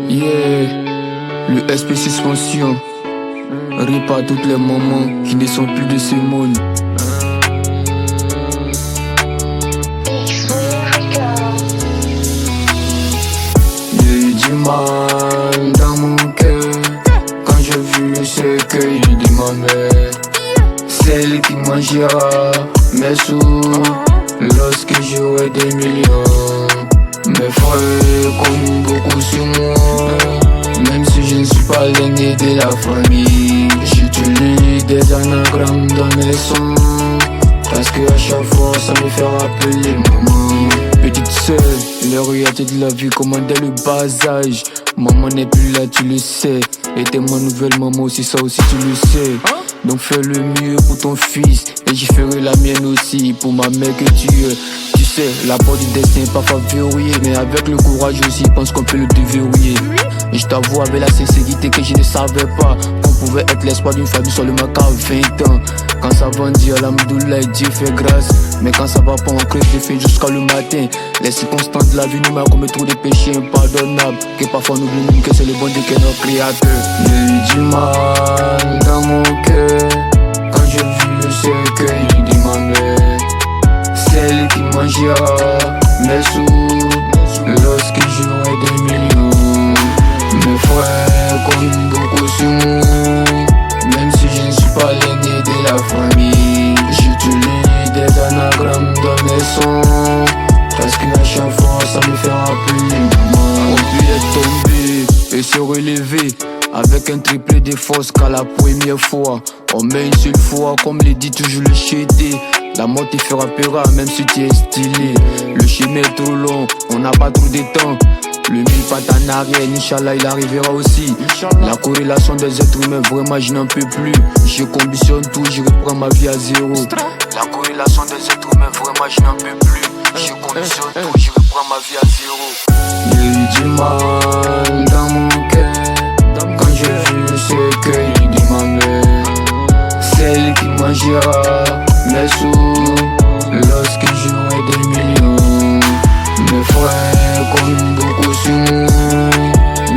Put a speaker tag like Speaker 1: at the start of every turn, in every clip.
Speaker 1: Yeah, le SP suspension. Rip à toutes les mamans qui ne sont plus de ce monde. J'ai eu du mal dans mon cœur quand j'ai vu le cercueil de ma mère, celle qui mangera mes sous lorsque j'aurai des millions. Mes frères comptent beaucoup sur moi, même si je ne suis pas l'aîné de la famille. J'utilise des anagrammes dans mes sons, parce que à chaque fois ça me fait rappeler maman. Petite sœur, la réalité de la vie commandait le bas âge. Maman n'est plus là, tu le sais. Et t'es ma nouvelle maman aussi, ça aussi tu le sais. Donc fais le mieux pour ton fils, et j'y ferai la mienne aussi pour ma mère que tu es. Tu sais, la porte du destin est parfois verrouillée, mais avec le courage aussi, pense qu'on peut le déverrouiller. Et je t'avoue avec la sincérité que je ne savais pas qu'on pouvait être l'espoir d'une famille seulement qu'à 20 ans. Quand ça va dire alhamdoulilah, Dieu fait grâce. Mais quand ça va pas, on crée des faits jusqu'à le matin. Les circonstances de la vie nous mettent comme trop de péchés impardonnables, que parfois nous oublions que c'est le bon Dieu qui est notre créateur. J'ai eu du mal dans mon cœur quand j'ai vu le cercueil de ma mère, celle qui mangera mes sous lorsque j'aurai des millions. Mes frères comptent beaucoup sur moi, même si je ne suis pas l'aîné de la famille. J'utilise des anagrammes dans mes sons, parce qu'à chaque fois ça me fait rappeler maman. On peut être tombé et se relever avec un triplé de force qu'à la première fois. On met une seule fois, comme le dit toujours le chété. La mort te fera peur même si tu es stylé. Le chemin est trop long, on n'a pas trop de temps. Le mille pas en arrière, Inch'Allah il arrivera aussi. La corrélation des êtres humains, vraiment je n'en peux plus. Je conditionne tout, je reprends ma vie à zéro. La corrélation des êtres humains, vraiment je n'en peux plus. Je conditionne tout, je reprends ma vie à zéro. J'ai eu du mal dans mon cœur quand j'ai vu le cercueil de ma mère, celle qui mangera mes sous lorsque j'aurai des millions. Mes frères comptent beaucoup sur moi,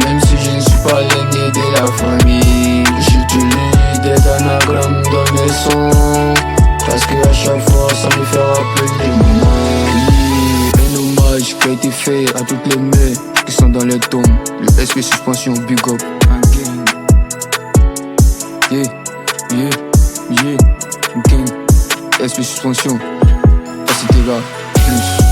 Speaker 1: même si je ne suis pas l'aîné de la famille. J'utilise des anagrammes dans mes sons, parce qu'à chaque fois ça me fait rappeler maman. Un hommage qui a été fait à toutes les mères qui sont dans les tombes. Le SP suspension, big up, gang. Yeah, yeah, yeah, gang. SP suspension, pas si t'es là, plus.